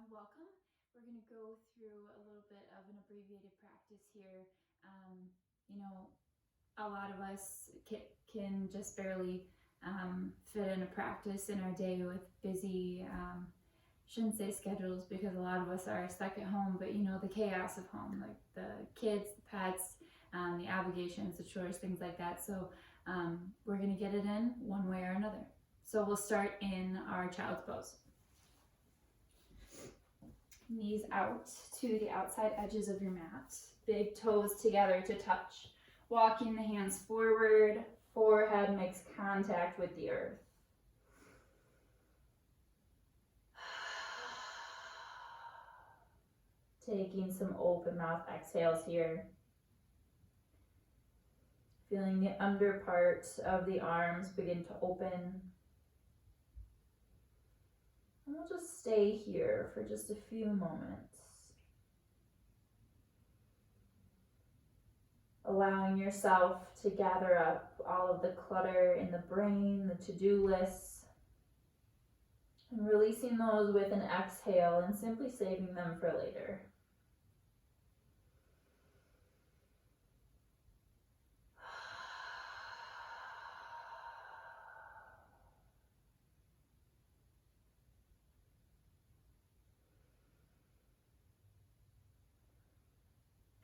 Welcome. We're going to go through a little bit of an abbreviated practice here. A lot of us can just barely fit in a practice in our day with busy, shouldn't say schedules because a lot of us are stuck at home, but the chaos of home, like the kids, the pets, the obligations, the chores, things like that. So we're going to get it in one way or another. So we'll start in our child's pose. Knees out to the outside edges of your mat. Big toes together to touch. Walking the hands forward. Forehead makes contact with the earth. Taking some open mouth exhales here. Feeling the under part of the arms begin to open. And we'll just stay here for just a few moments. Allowing yourself to gather up all of the clutter in the brain, the to-do lists, and releasing those with an exhale and simply saving them for later.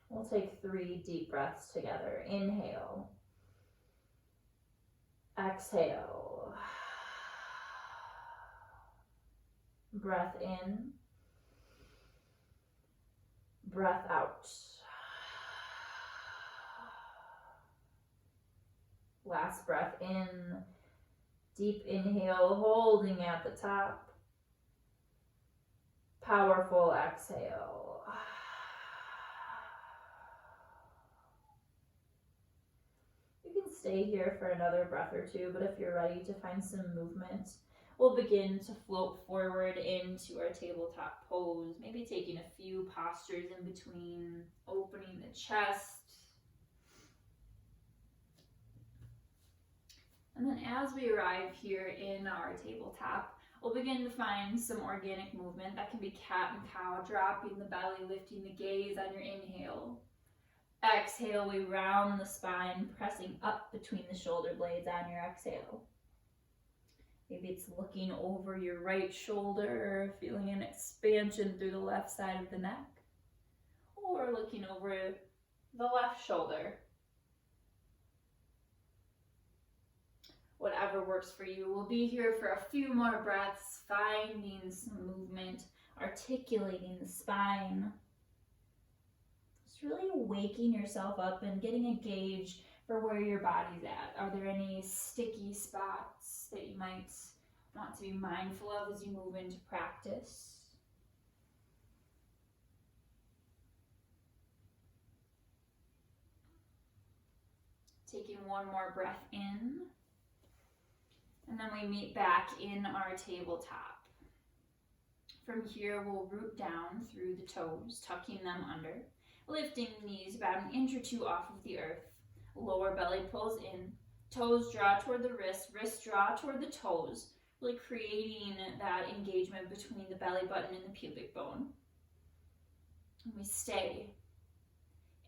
We'll take 3 deep breaths together. Inhale. Exhale. Breath in. Breath out. Last breath in. Deep inhale, holding at the top. Powerful exhale. Stay here for another breath or two, but if you're ready to find some movement, we'll begin to float forward into our tabletop pose, maybe taking a few postures in between, opening the chest. And then as we arrive here in our tabletop, we'll begin to find some organic movement. That can be cat and cow, dropping the belly, lifting the gaze on your inhale. Exhale, we round the spine, pressing up between the shoulder blades on your exhale. Maybe it's looking over your right shoulder, feeling an expansion through the left side of the neck, or looking over the left shoulder. Whatever works for you. We'll be here for a few more breaths, finding some movement, articulating the spine. Really waking yourself up and getting a gauge for where your body's at. Are there any sticky spots that you might want to be mindful of as you move into practice? Taking one more breath in, and then we meet back in our tabletop. From here, we'll root down through the toes, tucking them under. Lifting the knees about an inch or two off of the earth. Lower belly pulls in. Toes draw toward the wrists. Wrists draw toward the toes. Really creating that engagement between the belly button and the pubic bone. And we stay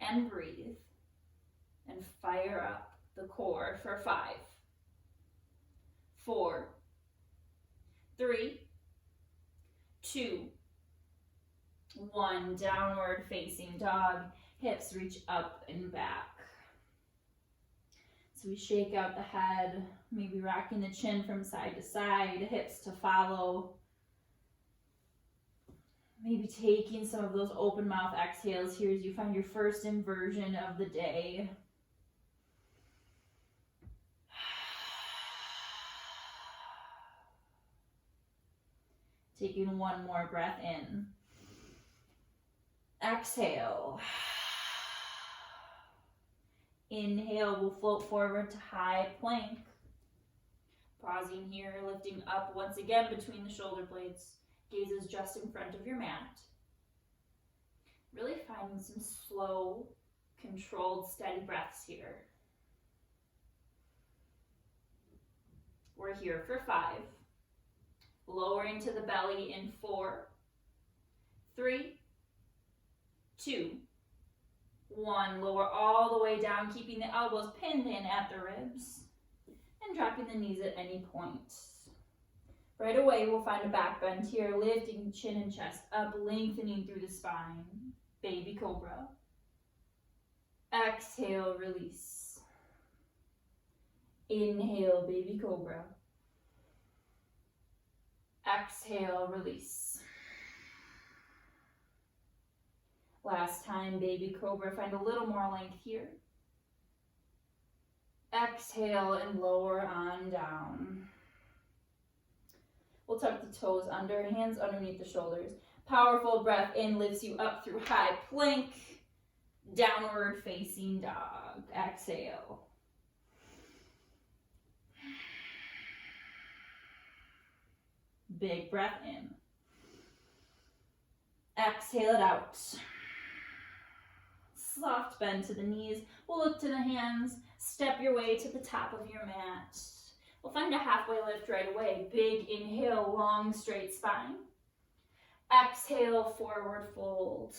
and breathe and fire up the core for 5, 4, 3, 2, 1, downward facing dog, hips reach up and back. So we shake out the head, maybe rocking the chin from side to side, hips to follow. Maybe taking some of those open mouth exhales here as you find your first inversion of the day. Taking one more breath in. Exhale. Inhale, we'll float forward to high plank. Pausing here, lifting up once again between the shoulder blades. Gaze is just in front of your mat. Really finding some slow, controlled, steady breaths here. We're here for 5. Lowering to the belly in 4, 3, 2, 1. Lower all the way down, keeping the elbows pinned in at the ribs and dropping the knees at any point. Right away, we'll find a back bend here, lifting chin and chest up, lengthening through the spine. Baby cobra. Exhale, release. Inhale, baby cobra. Exhale, release. Last time, baby cobra. Find a little more length here. Exhale and lower on down. We'll tuck the toes under, hands underneath the shoulders. Powerful breath in lifts you up through high plank. Downward facing dog. Exhale. Big breath in. Exhale it out. Soft bend to the knees. We'll look to the hands. Step your way to the top of your mat. We'll find a halfway lift right away. Big inhale, long straight spine. Exhale, forward fold.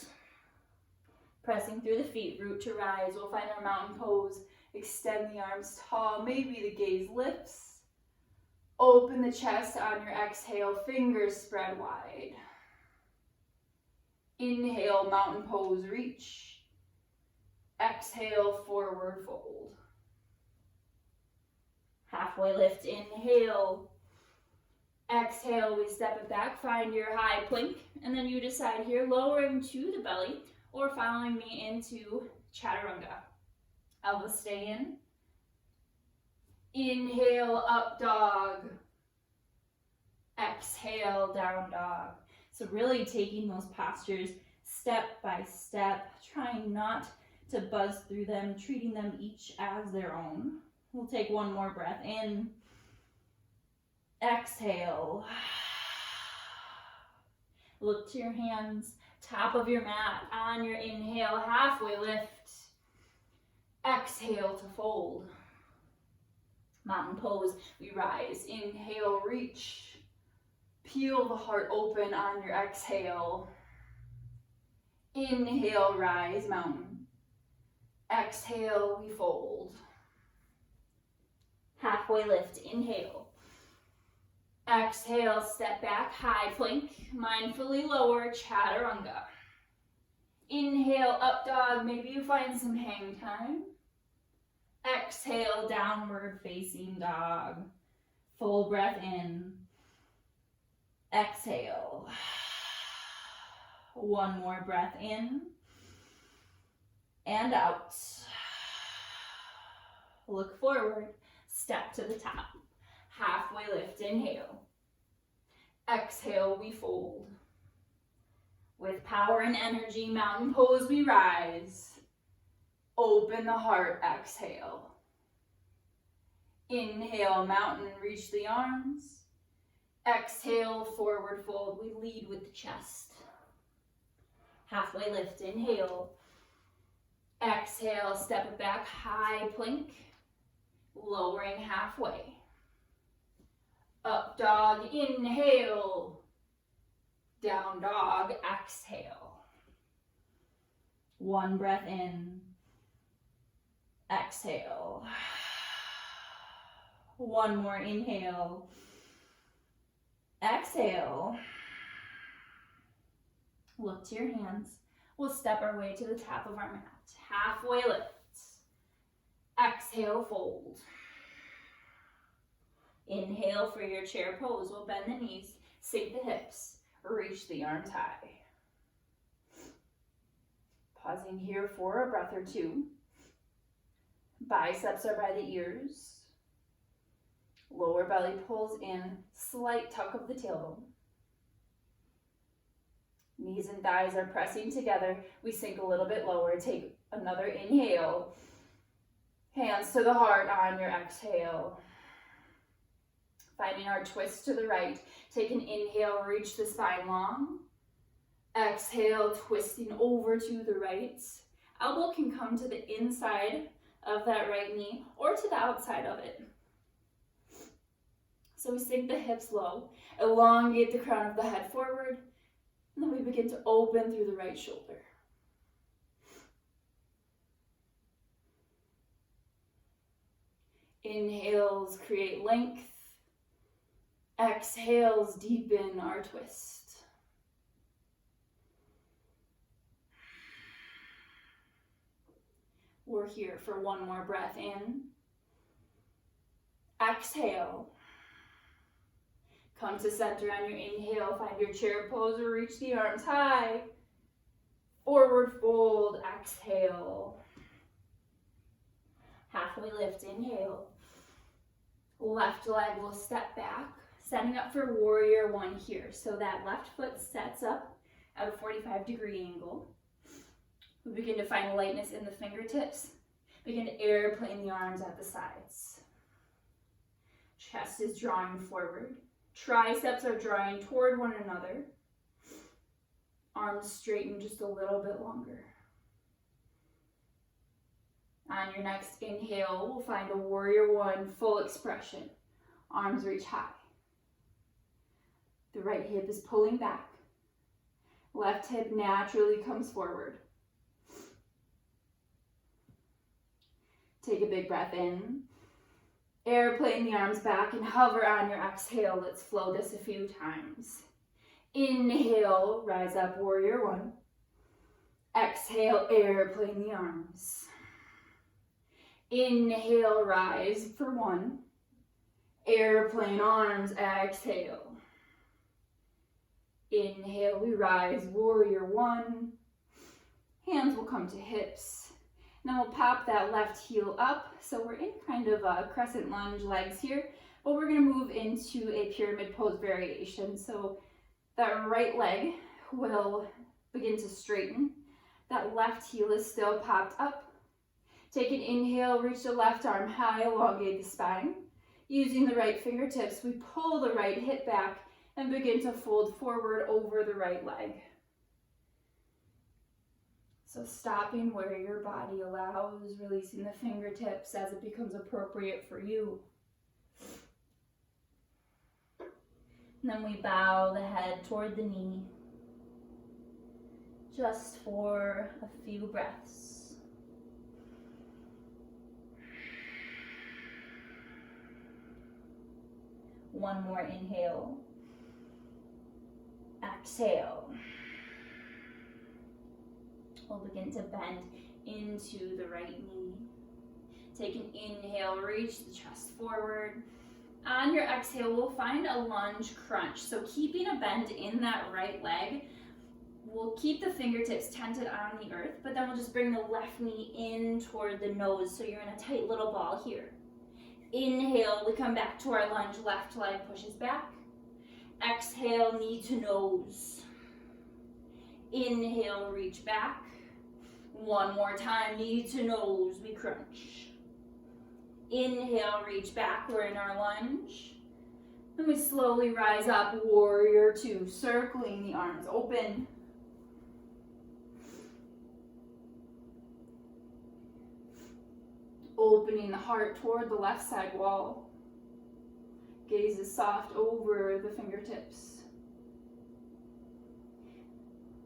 Pressing through the feet, root to rise. We'll find our mountain pose. Extend the arms tall. Maybe the gaze lifts. Open the chest on your exhale. Fingers spread wide. Inhale, mountain pose, reach. Exhale, forward fold. Halfway lift, inhale. Exhale, we step it back, find your high plank, and then you decide here, lowering to the belly, or following me into chaturanga. Elbows stay in. Inhale, up dog. Exhale, down dog. So really taking those postures step by step, trying not to buzz through them, treating them each as their own. We'll take one more breath in. Exhale. Look to your hands, top of your mat. On your inhale, halfway lift. Exhale to fold. Mountain pose, we rise. Inhale, reach. Peel the heart open on your exhale. Inhale, rise, mountain. Exhale, we fold. Halfway lift, inhale. Exhale, step back, high plank. Mindfully lower, chaturanga. Inhale, up dog. Maybe you find some hang time. Exhale, downward facing dog. Full breath in. Exhale. One more breath in. And out. Look forward. Step to the top. Halfway lift, inhale. Exhale, we fold. With power and energy, mountain pose, we rise. Open the heart, exhale. Inhale, mountain, reach the arms. Exhale, forward fold. We lead with the chest. Halfway lift, inhale. Exhale, step it back, high plank. Lowering halfway. Up dog, inhale. Down dog, exhale. One breath in. Exhale. One more inhale. Exhale. Look to your hands. We'll step our way to the top of our mat. Halfway lift. Exhale, fold. Inhale for your chair pose. We'll bend the knees, sink the hips, reach the arms high. Pausing here for a breath or two. Biceps are by the ears. Lower belly pulls in, slight tuck of the tailbone. Knees and thighs are pressing together. We sink a little bit lower. Take another inhale. Hands to the heart on your exhale. Finding our twist to the right. Take an inhale, reach the spine long. Exhale, twisting over to the right. Elbow can come to the inside of that right knee or to the outside of it. So we sink the hips low, elongate the crown of the head forward, And then we begin to open through the right shoulder. Inhales create length. Exhales deepen our twist. We're here for one more breath in. Exhale. Come to center on your inhale. Find your chair pose or reach the arms high. Forward fold. Exhale. Halfway lift. Inhale. Left leg will step back. Setting up for warrior one here. So that left foot sets up at a 45-degree angle. We begin to find lightness in the fingertips. Begin to airplane the arms at the sides. Chest is drawing forward. Triceps are drawing toward one another. Arms straighten just a little bit longer. On your next inhale, we'll find a warrior one full expression. Arms reach high. The right hip is pulling back. Left hip naturally comes forward. Take a big breath in. Airplane the arms back and hover on your exhale. Let's flow this a few times. Inhale, rise up, warrior one. Exhale, airplane the arms. Inhale, rise for one. Airplane arms, exhale. Inhale, we rise, warrior one. Hands will come to hips. Now we'll pop that left heel up. So we're in kind of a crescent lunge legs here, but we're gonna move into a pyramid pose variation. So that right leg will begin to straighten. That left heel is still popped up. Take an inhale, reach the left arm high, elongate the spine. Using the right fingertips, we pull the right hip back and begin to fold forward over the right leg. So stopping where your body allows, releasing the fingertips as it becomes appropriate for you. And then we bow the head toward the knee, just for a few breaths. One more inhale. Exhale. We'll begin to bend into the right knee. Take an inhale, reach the chest forward. On your exhale, we'll find a lunge crunch. So keeping a bend in that right leg, we'll keep the fingertips tented on the earth, but then we'll just bring the left knee in toward the nose. So you're in a tight little ball here. Inhale, we come back to our lunge, left leg pushes back. Exhale, knee to nose. Inhale, reach back. One more time, knee to nose, we crunch. Inhale, reach back, we're in our lunge. And we slowly rise up, warrior two, circling the arms open. Opening the heart toward the left side wall. Gaze is soft over the fingertips.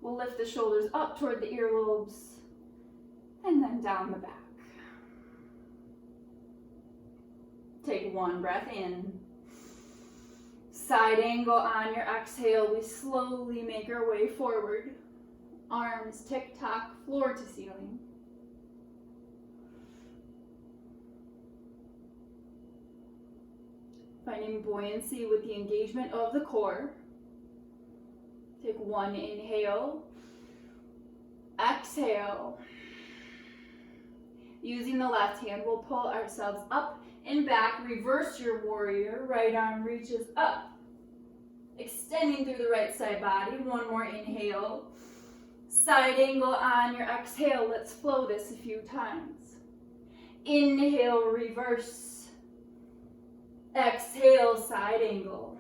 We'll lift the shoulders up toward the earlobes and then down the back. Take one breath in. Side angle on your exhale. We slowly make our way forward. Arms tick-tock, floor to ceiling. Finding buoyancy with the engagement of the core. Take one inhale. Exhale. Using the left hand, we'll pull ourselves up and back. Reverse your warrior. Right arm reaches up. Extending through the right side body. One more inhale. Side angle on your exhale. Let's flow this a few times. Inhale, reverse. Exhale, side angle.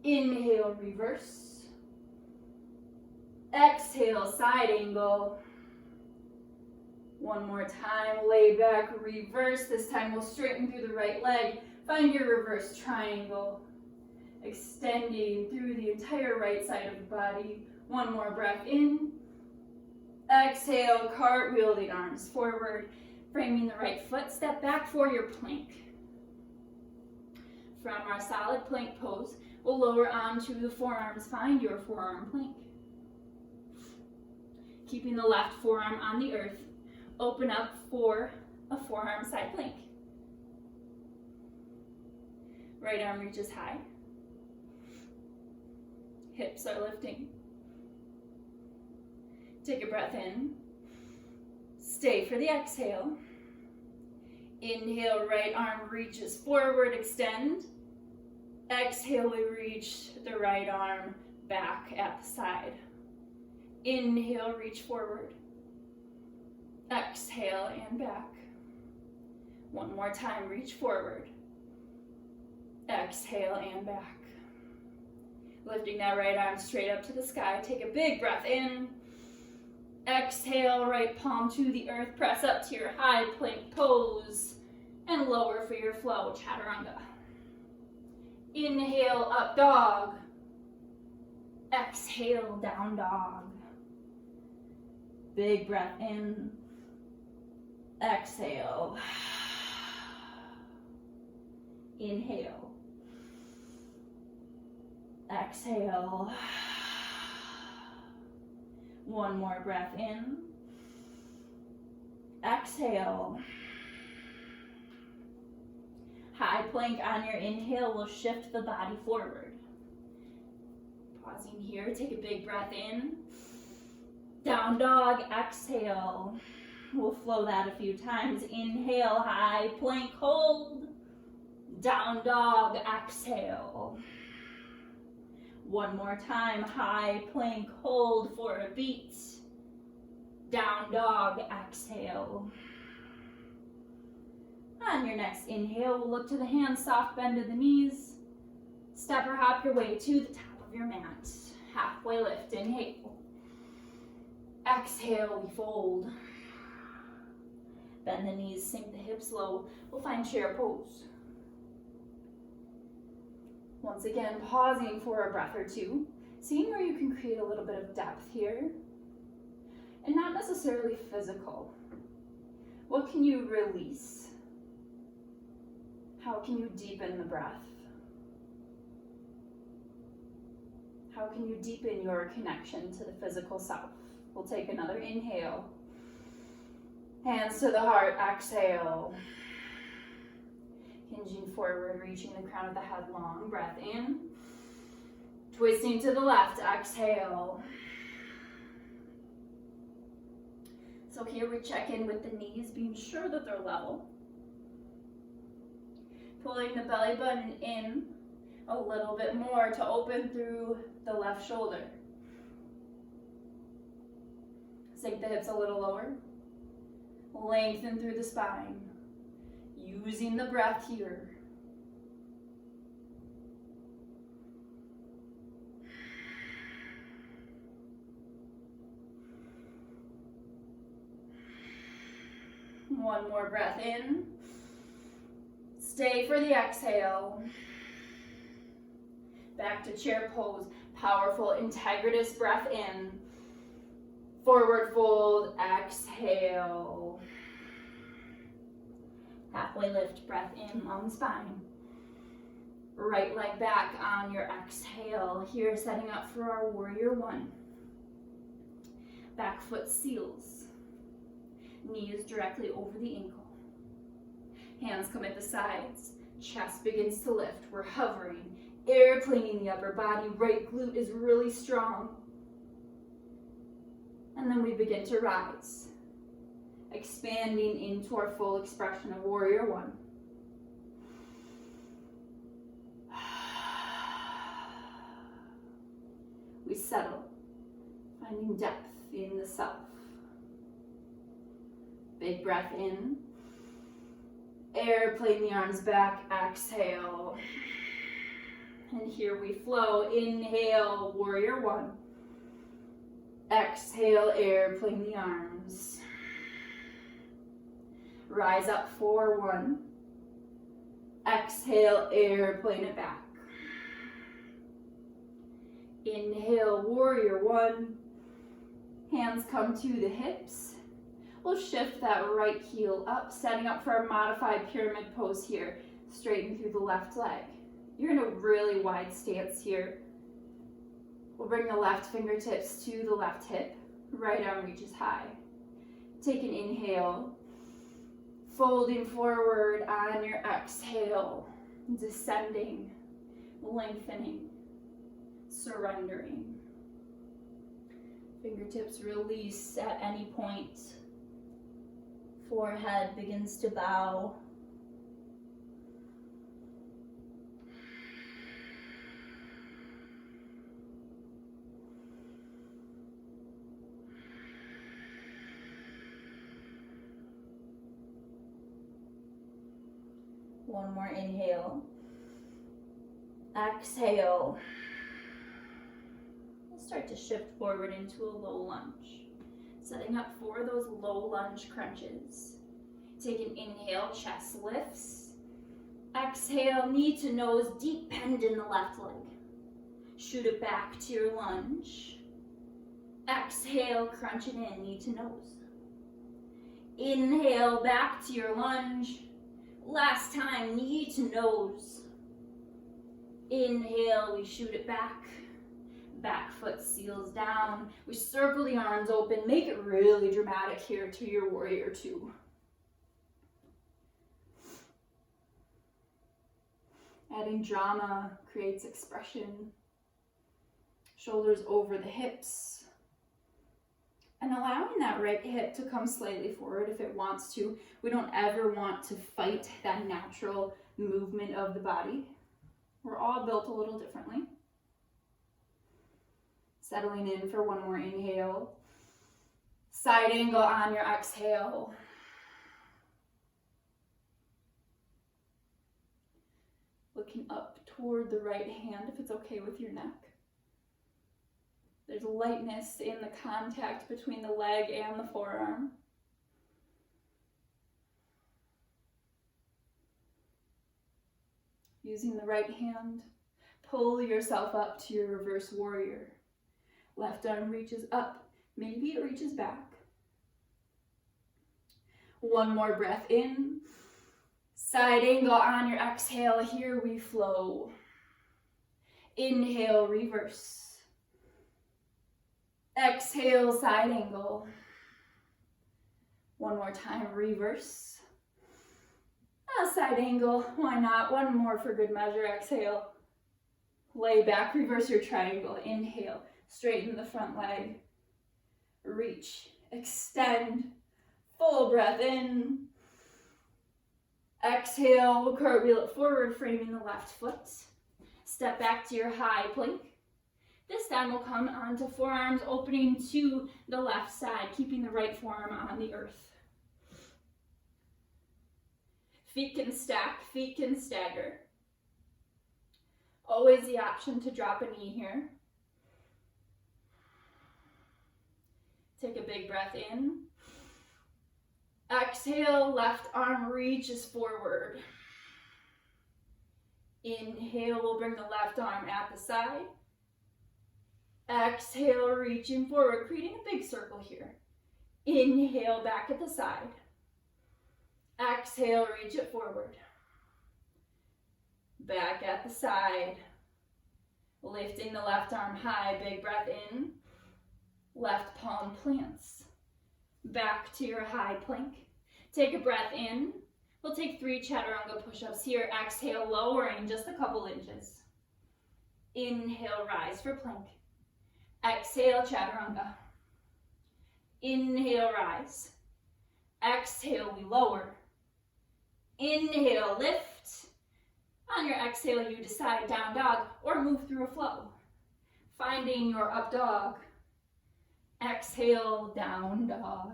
Inhale, reverse. Exhale, side angle. One more time, lay back, reverse. This time we'll straighten through the right leg. Find your reverse triangle. extending through the entire right side of the body. One more breath in. Exhale, cartwheel the arms forward, framing the right foot. Step back for your plank. From our solid plank pose, we'll lower onto the forearms. Find your forearm plank. Keeping the left forearm on the earth, open up for a forearm side plank. Right arm reaches high. Hips are lifting. Take a breath in. Stay for the exhale. Inhale, right arm reaches forward, extend. Exhale, we reach the right arm back at the side. Inhale, reach forward. Exhale and back. One more time, reach forward. Exhale and back. Lifting that right arm straight up to the sky. Take a big breath in. Exhale, right palm to the earth. Press up to your high plank pose. And lower for your flow, chaturanga. Inhale, up dog. Exhale, down dog. Big breath in. Exhale. Inhale. Exhale. One more breath in. Exhale. High plank on your inhale will shift the body forward. Pausing here, take a big breath in. Down dog, exhale. We'll flow that a few times. Inhale, high plank, hold. Down dog, exhale. One more time, high plank, hold for a beat. Down dog, exhale. On your next inhale, we'll look to the hands, soft bend of the knees. Step or hop your way to the top of your mat. Halfway lift, inhale. Exhale, we fold. Bend the knees, sink the hips low. We'll find chair pose. Once again, pausing for a breath or two, seeing where you can create a little bit of depth here. And not necessarily physical. What can you release? How can you deepen the breath? How can you deepen your connection to the physical self? We'll take another inhale. Hands to the heart, exhale. Hinging forward, reaching the crown of the head, long breath in. Twisting to the left, exhale. So here we check in with the knees, being sure that they're level. Pulling the belly button in a little bit more to open through the left shoulder. Sink the hips a little lower. Lengthen through the spine. Using the breath here. One more breath in. Stay for the exhale. Back to chair pose. Powerful integratous breath in. Forward fold, exhale. Halfway lift, breath in, long spine. Right leg back on your exhale. Here, setting up for our warrior one. Back foot seals. Knees directly over the ankle. Hands come at the sides. Chest begins to lift. We're hovering, airplaning the upper body. Right glute is really strong. And then we begin to rise, expanding into our full expression of warrior one. We settle, finding depth in the self. Big breath in. Airplane the arms back, exhale. And here we flow. Inhale, warrior one. Exhale, airplane the arms. Rise up for one. Exhale, airplane it back. Inhale, warrior one. Hands come to the hips. We'll shift that right heel up, setting up for a modified pyramid pose here. Straighten through the left leg. You're in a really wide stance here. We'll bring the left fingertips to the left hip. Right arm reaches high. Take an inhale. Folding forward on your exhale. Descending. Lengthening. Surrendering. Fingertips release at any point. Forehead begins to bow. One more inhale. Exhale. We'll start to shift forward into a low lunge. Setting up for those low lunge crunches. Take an inhale, chest lifts. Exhale, knee to nose, deep bend in the left leg. Shoot it back to your lunge. Exhale, crunch it in, knee to nose. Inhale, back to your lunge. Last time, knee to nose. Inhale, we shoot it back. Back foot seals down. We circle the arms open. Make it really dramatic here to your warrior two. Adding drama creates expression. Shoulders over the hips. And allowing that right hip to come slightly forward if it wants to. We don't ever want to fight that natural movement of the body. We're all built a little differently. Settling in for one more inhale. Side angle on your exhale. Looking up toward the right hand if it's okay with your neck. There's lightness in the contact between the leg and the forearm. Using the right hand, pull yourself up to your reverse warrior. Left arm reaches up, maybe it reaches back. One more breath in. Side angle on your exhale, here we flow. Inhale, reverse. Exhale, side angle. One more time, reverse. Side angle, why not? One more for good measure, exhale. Lay back, reverse your triangle. Inhale, straighten the front leg. Reach, extend, full breath in. Exhale, we'll cartwheel it forward, framing the left foot. Step back to your high plank. This time we'll come onto forearms opening to the left side, keeping the right forearm on the earth. Feet can stack, feet can stagger. Always the option to drop a knee here. Take a big breath in. Exhale, left arm reaches forward. Inhale, we'll bring the left arm at the side. Exhale, reaching forward, creating a big circle here. Inhale, back at the side. Exhale, reach it forward. Back at the side. Lifting the left arm high, big breath in. Left palm plants. Back to your high plank. Take a breath in. We'll take 3 chaturanga push-ups here. Exhale, lowering just a couple inches. Inhale, rise for plank. Exhale, chaturanga. Inhale, rise. Exhale, we lower. Inhale, lift. On your exhale, you decide down dog or move through a flow. Finding your up dog. Exhale, down dog.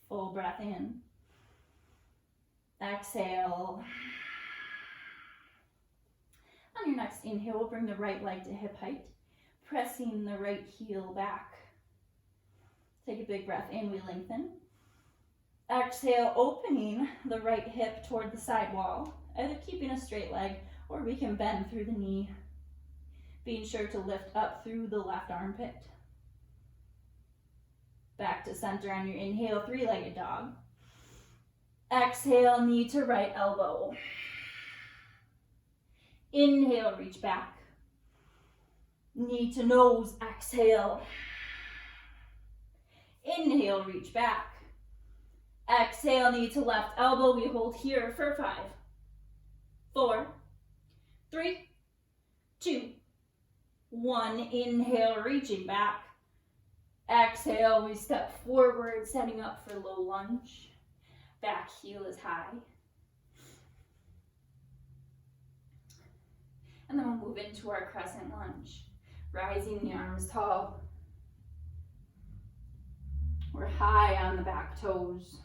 Full breath in. Exhale. On your next inhale, we'll bring the right leg to hip height, pressing the right heel back. Take a big breath in, we lengthen. Exhale, opening the right hip toward the side wall, either keeping a straight leg or we can bend through the knee, being sure to lift up through the left armpit. Back to center on your inhale, three-legged dog. Exhale, knee to right elbow. Inhale, reach back. Knee to nose, exhale. Inhale, reach back. Exhale, knee to left elbow. We hold here for 5, 4, 3, 2, 1. Inhale, reaching back. Exhale, we step forward, setting up for low lunge. Back heel is high. And then we'll move into our crescent lunge. Rising the arms tall. We're high on the back toes.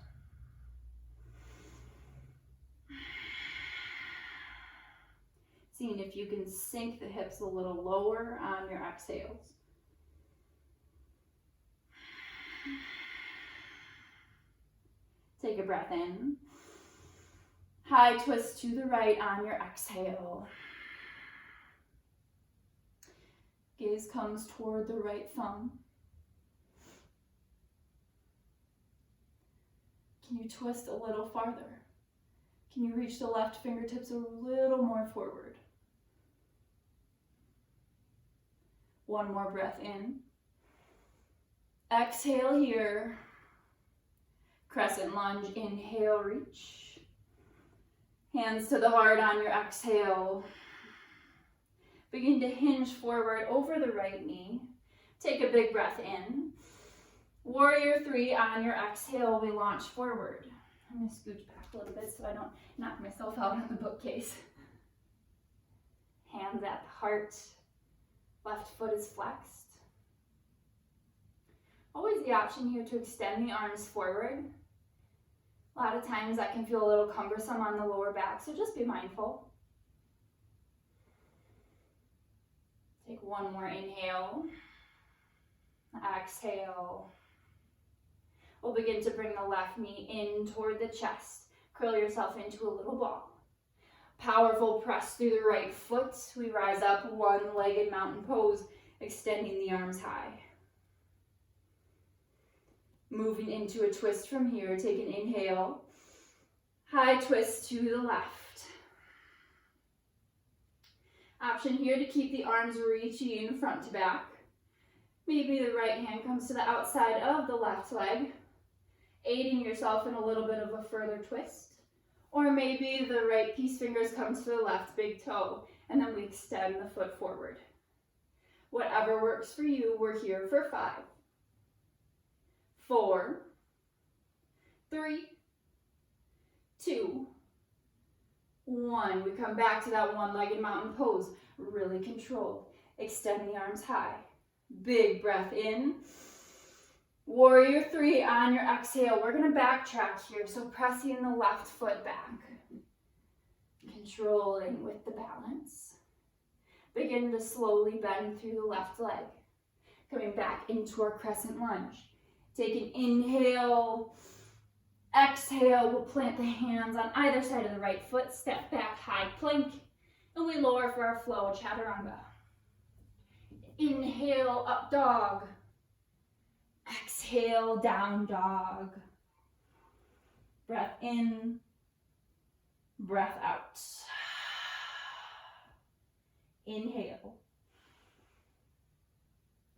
Seeing if you can sink the hips a little lower on your exhales. Take a breath in. High twist to the right on your exhale. Gaze comes toward the right thumb. Can you twist a little farther? Can you reach the left fingertips a little more forward? One more breath in. Exhale here. Crescent lunge, inhale, reach. Hands to the heart on your exhale. Begin to hinge forward over the right knee. Take a big breath in. Warrior 3 on your exhale, we launch forward. I'm going to scooch back a little bit so I don't knock myself out on the bookcase. Hands at the heart. Left foot is flexed. Always the option here to extend the arms forward. A lot of times that can feel a little cumbersome on the lower back, so just be mindful. Take one more inhale. Exhale. We'll begin to bring the left knee in toward the chest. Curl yourself into a little ball. Powerful press through the right foot. We rise up, one-legged mountain pose, extending the arms high. Moving into a twist from here, take an inhale. High twist to the left. Option here to keep the arms reaching front to back. Maybe the right hand comes to the outside of the left leg, aiding yourself in a little bit of a further twist. Or maybe the right peace fingers comes to the left big toe, and then we extend the foot forward. Whatever works for you, we're here for 5, 4, 3, 2, 1. We come back to that one-legged mountain pose. Really controlled. Extend the arms high. Big breath in. Warrior 3 on your exhale. We're going to backtrack here, so pressing the left foot back. Controlling with the balance. Begin to slowly bend through the left leg. Coming back into our crescent lunge. Take an inhale. Exhale, we'll plant the hands on either side of the right foot. Step back, high plank. And we lower for our flow, chaturanga. Inhale, up dog. Exhale, down dog. Breath in, breath out. Inhale.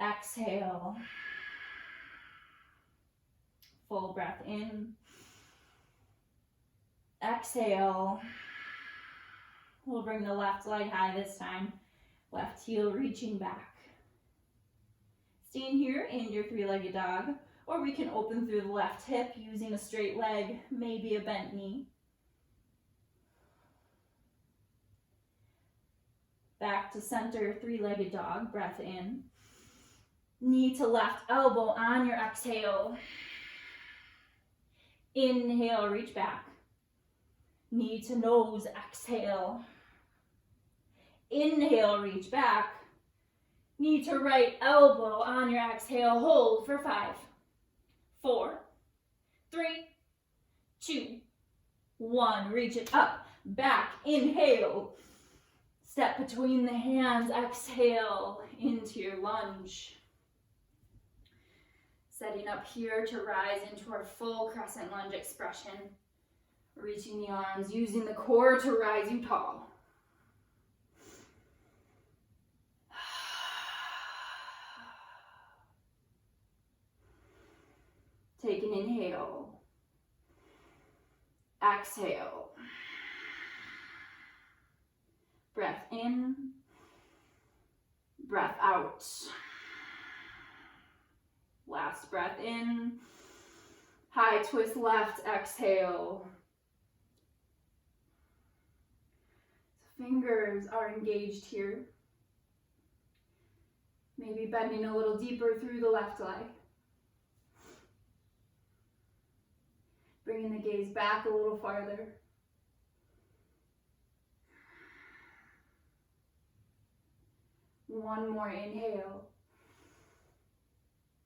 Exhale. Full breath in. Exhale. We'll bring the left leg high this time. Left heel reaching back. Staying here in your three-legged dog, or we can open through the left hip using a straight leg, maybe a bent knee. Back to center, three-legged dog, breath in. Knee to left elbow on your exhale. Inhale, reach back. Knee to nose, exhale. Inhale, reach back. Knee to right elbow on your exhale. Hold for 5, 4, 3, 2, 1. Reach it up, back, inhale. Step between the hands, exhale into your lunge. Setting up here to rise into our full crescent lunge expression. Reaching the arms, using the core to rise you tall. Take an inhale. Exhale. Breath in. Breath out. Last breath in. High twist left, exhale. Fingers are engaged here. Maybe bending a little deeper through the left leg. Bringing the gaze back a little farther. One more inhale.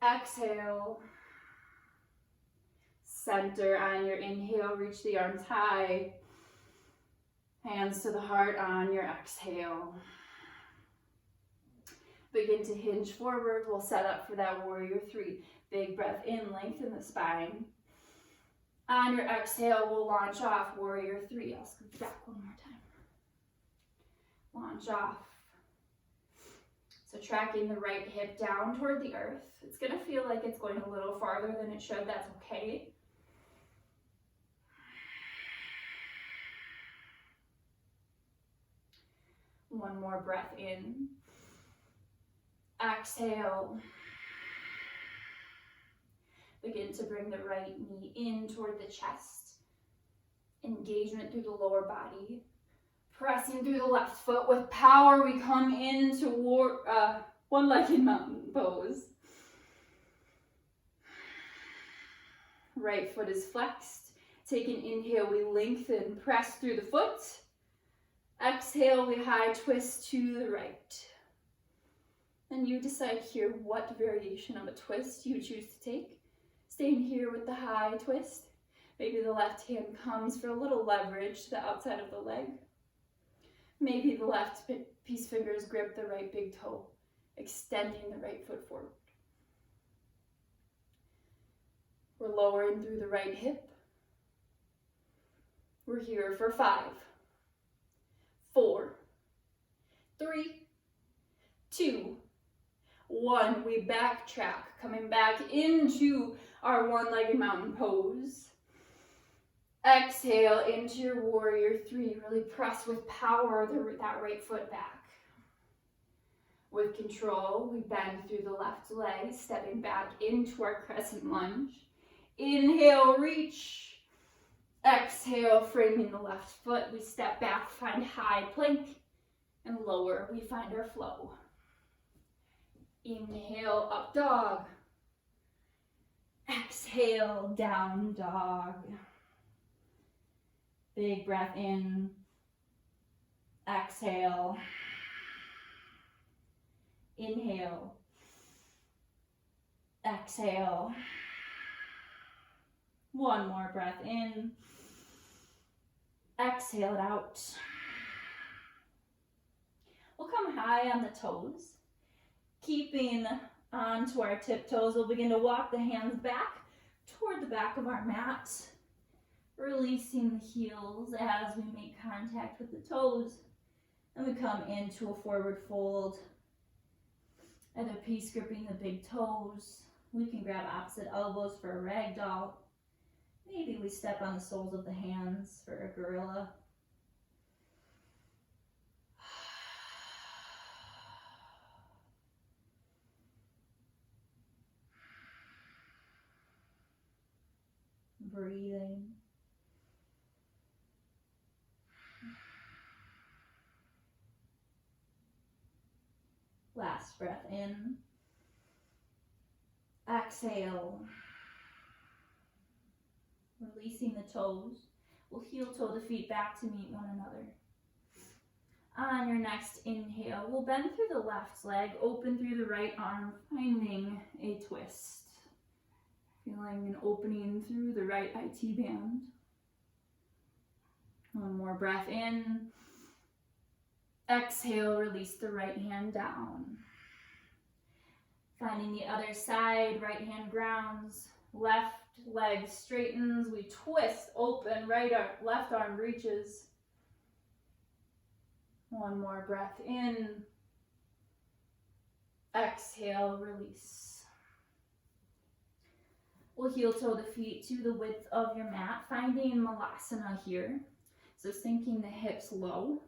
Exhale. Center on your inhale, reach the arms high. Hands to the heart on your exhale. Begin to hinge forward. We'll set up for that warrior 3. Big breath in, lengthen the spine. On your exhale, we'll launch off warrior 3. I'll scoot back one more time. Launch off. So tracking the right hip down toward the earth. It's going to feel like it's going a little farther than it should. That's okay. One more breath in. Exhale. Begin to bring the right knee in toward the chest. Engagement through the lower body. Pressing through the left foot with power, we come into one-legged mountain pose. Right foot is flexed. Take an inhale, we lengthen, press through the foot. Exhale, we high twist to the right. And you decide here what variation of a twist you choose to take. Staying here with the high twist. Maybe the left hand comes for a little leverage to the outside of the leg. Maybe the left peace fingers grip the right big toe, extending the right foot forward. We're lowering through the right hip. We're here for 5, 4, 3, 2, 1. We backtrack, coming back into our one-legged mountain pose. Exhale into your warrior 3. Really press with power that right foot back. With control, we bend through the left leg, stepping back into our crescent lunge. Inhale, reach. Exhale, framing the left foot. We step back, find high plank, and lower, we find our flow. Inhale, up dog. Exhale, down dog. Big breath in. Exhale. Inhale. Exhale. One more breath in. Exhale it out. We'll come high on the toes. Keeping onto our tiptoes, we'll begin to walk the hands back toward the back of our mat. Releasing the heels as we make contact with the toes. And we come into a forward fold. Either peace gripping the big toes. We can grab opposite elbows for a ragdoll. Maybe we step on the soles of the hands for a gorilla. Breathing. Last breath in. Exhale. Releasing the toes. We'll heel toe the feet back to meet one another. On your next inhale, we'll bend through the left leg, open through the right arm, finding a twist. Feeling an opening through the right IT band. One more breath in. Exhale, release the right hand down. Finding the other side, right hand grounds, left leg straightens, we twist, open, left arm reaches. One more breath in. Exhale, release. We'll heel toe the feet to the width of your mat, finding Malasana here. So sinking the hips low.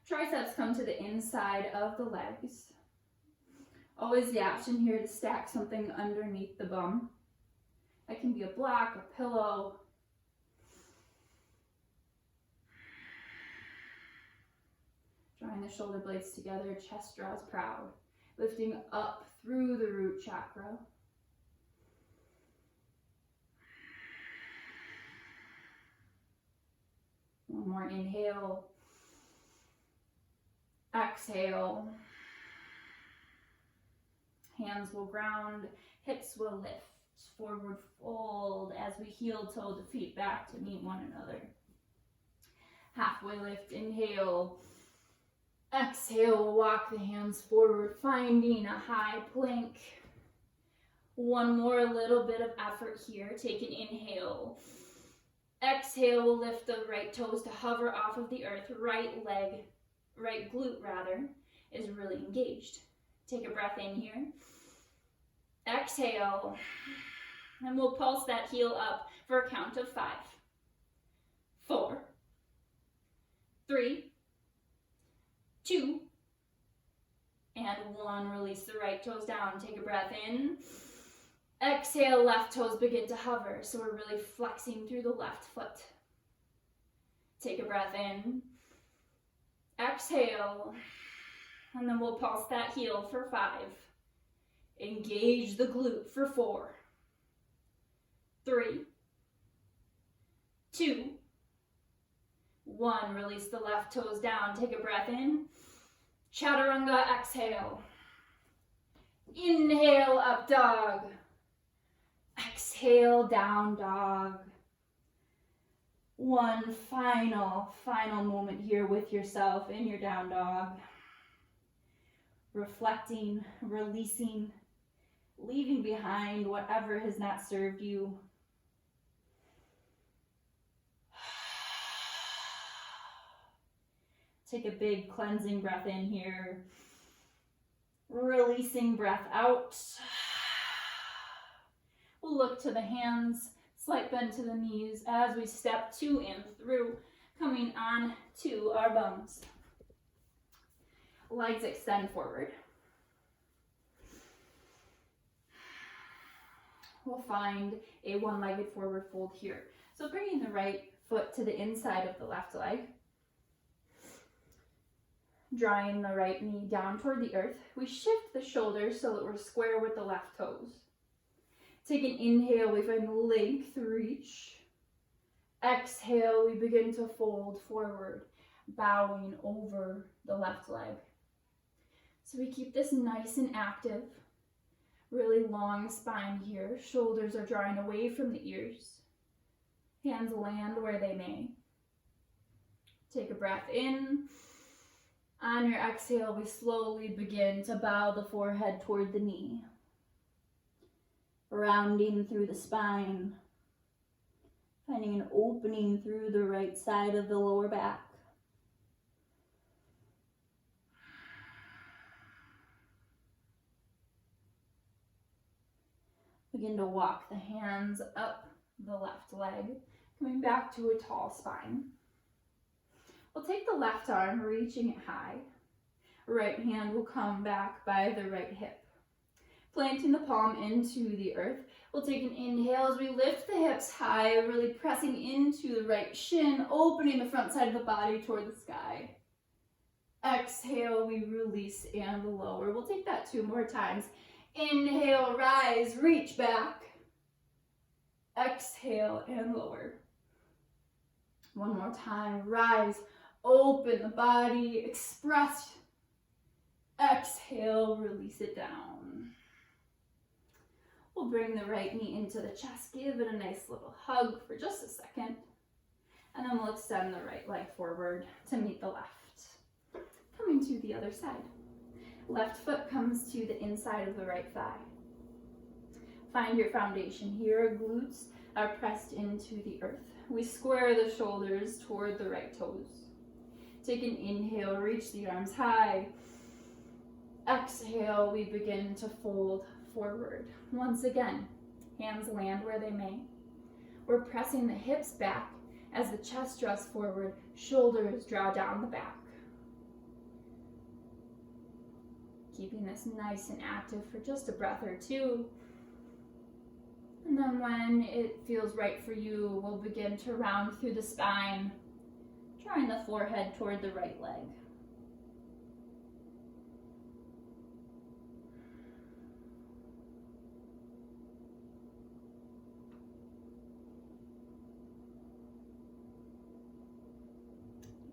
Triceps come to the inside of the legs. Always the option here to stack something underneath the bum. That can be a block, a pillow. Drawing the shoulder blades together, chest draws proud. Lifting up through the root chakra. One more inhale. Exhale. Hands will ground, hips will lift. Forward fold as we heel toe the feet back to meet one another. Halfway lift, inhale. Exhale, walk the hands forward, finding a high plank. One more little bit of effort here. Take an inhale. Exhale, we'll lift the right toes to hover off of the earth. Right glute rather, is really engaged. Take a breath in here. Exhale. And we'll pulse that heel up for a count of 5, 4, 3, 2, and 1. Release the right toes down. Take a breath in. Exhale, left toes begin to hover. So we're really flexing through the left foot. Take a breath in. Exhale. And then we'll pulse that heel for 5. Engage the glute for 4, 3, 2, 1. Release the left toes down. Take a breath in. Chaturanga, exhale. Inhale, up dog. Exhale, down dog. One final moment here with yourself in your down dog. Reflecting, releasing, leaving behind whatever has not served you. Take a big cleansing breath in here. Releasing breath out. We'll look to the hands, slight bend to the knees as we step to and through, coming on to our bums. Legs extend forward. We'll find a one-legged forward fold here. So bringing the right foot to the inside of the left leg. Drawing the right knee down toward the earth. We shift the shoulders so that we're square with the left toes. Take an inhale, we find length, reach. Exhale, we begin to fold forward, bowing over the left leg. So we keep this nice and active. Really long spine here. Shoulders are drawing away from the ears. Hands land where they may. Take a breath in. On your exhale, we slowly begin to bow the forehead toward the knee. Rounding through the spine. Finding an opening through the right side of the lower back. Begin to walk the hands up the left leg, coming back to a tall spine. We'll take the left arm, reaching it high. Right hand will come back by the right hip. Planting the palm into the earth. We'll take an inhale as we lift the hips high, really pressing into the right shin, opening the front side of the body toward the sky. Exhale, we release and lower. We'll take that 2 more times. Inhale, rise, reach back. Exhale and lower. One more time, rise, open the body, express. Exhale, release it down. We'll bring the right knee into the chest, give it a nice little hug for just a second. And then we'll extend the right leg forward to meet the left. Coming to the other side. Left foot comes to the inside of the right thigh. Find your foundation here. Glutes are pressed into the earth. We square the shoulders toward the right toes. Take an inhale, reach the arms high. Exhale, we begin to fold forward. Once again, hands land where they may. We're pressing the hips back as the chest draws forward, shoulders draw down the back. Keeping this nice and active for just a breath or two. And then when it feels right for you, we'll begin to round through the spine, drawing the forehead toward the right leg.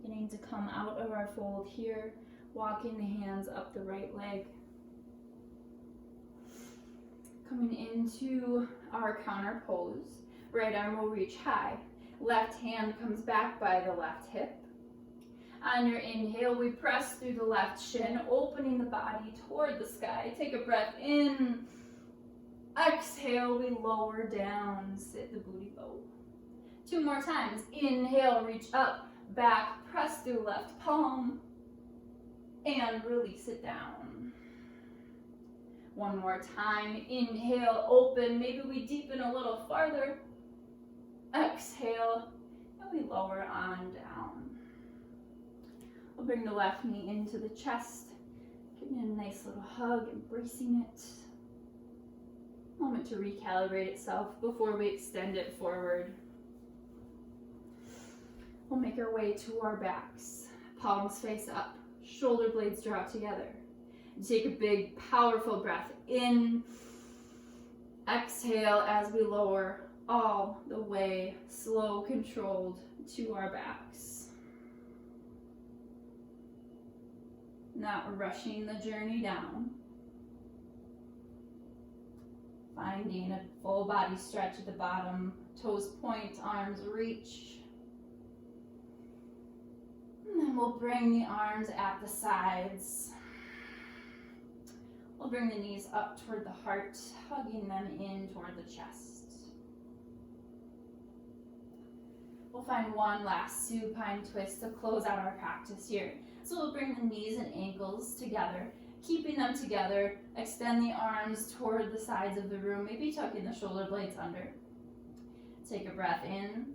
Beginning to come out of our fold here, walking the hands up the right leg. Coming into our counter pose. Right arm will reach high. Left hand comes back by the left hip. On your inhale, we press through the left shin, opening the body toward the sky. Take a breath in. Exhale, we lower down, sit the booty bow. 2 more times. Inhale, reach up, back, press through left palm, and release it down. 1 more time. Inhale, open. Maybe we deepen a little farther. Exhale, and we lower on down. We'll bring the left knee into the chest, giving it a nice little hug, embracing it. Moment to recalibrate itself before we extend it forward. We'll make our way to our backs. Palms face up, shoulder blades draw together. Take a big, powerful breath in. Exhale as we lower all the way, slow, controlled, to our backs. Not rushing the journey down. Finding a full body stretch at the bottom, toes point, arms reach. And then we'll bring the arms at the sides. We'll bring the knees up toward the heart, hugging them in toward the chest. We'll find one last supine twist to close out our practice here. So we'll bring the knees and ankles together, keeping them together. Extend the arms toward the sides of the room, maybe tucking the shoulder blades under. Take a breath in.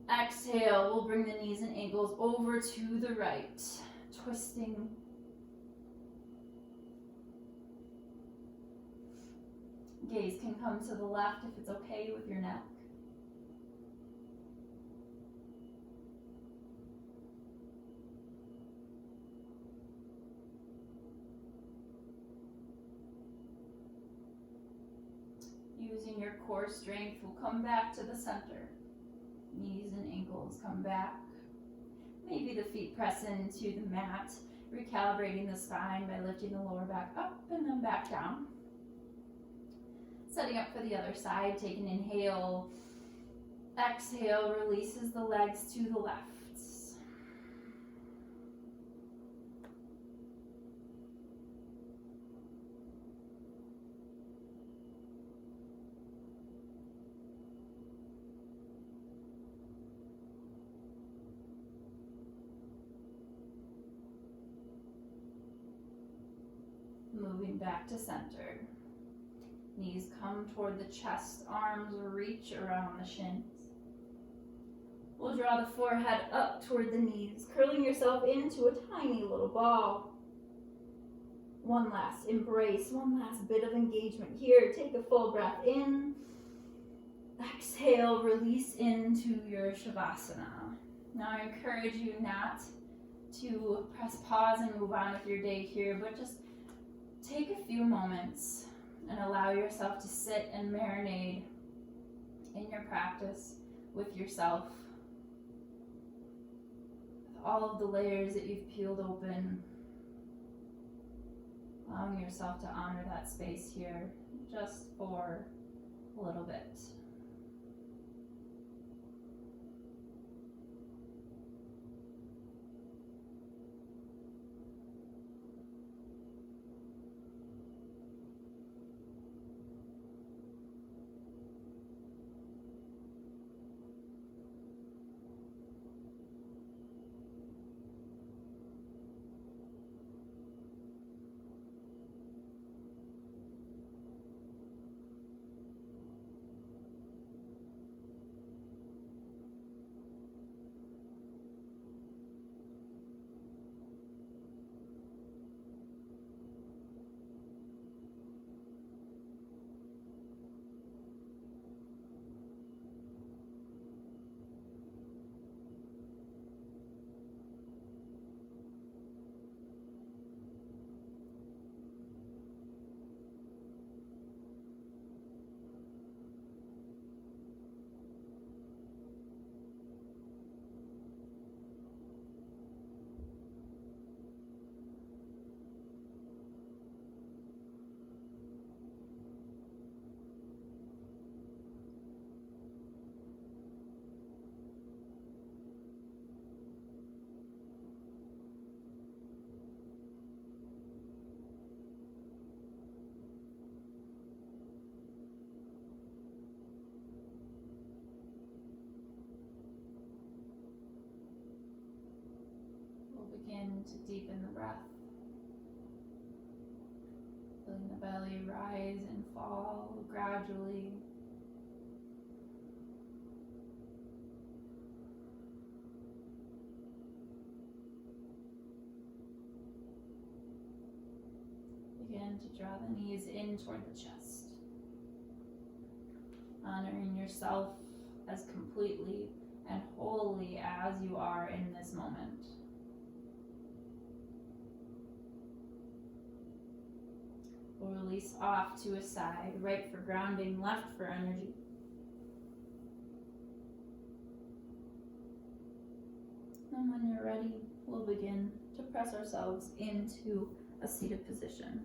Exhale, we'll bring the knees and ankles over to the right, twisting. Gaze can come to the left if it's okay with your neck. Using your core strength, we'll come back to the center. Knees and ankles come back. Maybe the feet press into the mat, recalibrating the spine by lifting the lower back up and then back down. Setting up for the other side, take an inhale. Exhale, releases the legs to the left. Moving back to center. Knees come toward the chest, arms reach around the shins. We'll draw the forehead up toward the knees, curling yourself into a tiny little ball. One last embrace, one last bit of engagement here. Take a full breath in. Exhale, release into your Shavasana. Now I encourage you not to press pause and move on with your day here, but just take a few moments and allow yourself to sit and marinate in your practice with yourself. With all of the layers that you've peeled open, allowing yourself to honor that space here just for a little bit. Begin to deepen the breath. Feeling the belly rise and fall gradually. Begin to draw the knees in toward the chest. Honoring yourself as completely and wholly as you are in this moment. We'll release off to a side, right for grounding, left for energy. And when you're ready, we'll begin to press ourselves into a seated position.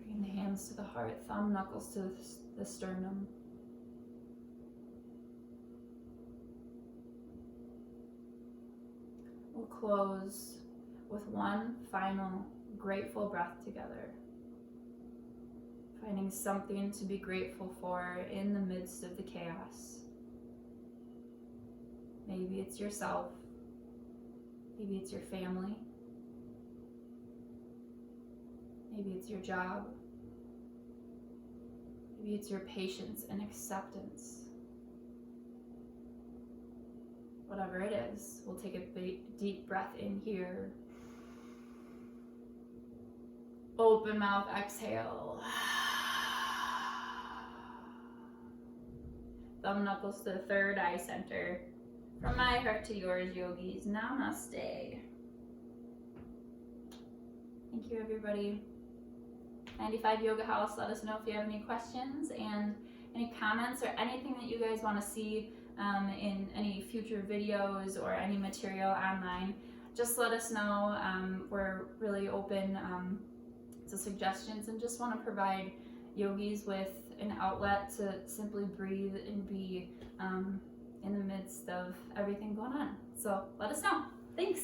Bringing the hands to the heart, thumb knuckles to the sternum. We'll close with one final grateful breath together. Finding something to be grateful for in the midst of the chaos. Maybe it's yourself. Maybe it's your family. Maybe it's your job. Maybe it's your patience and acceptance. Whatever it is, we'll take a big, deep breath in here. Open mouth, exhale. Thumb knuckles to the third eye center. From my heart to yours, yogis. Namaste. Thank you, everybody. 95 Yoga House, let us know if you have any questions and any comments or anything that you guys want to see in any future videos or any material online. Just let us know. We're really open to suggestions and just want to provide yogis with an outlet to simply breathe and be in the midst of everything going on. So let us know. Thanks.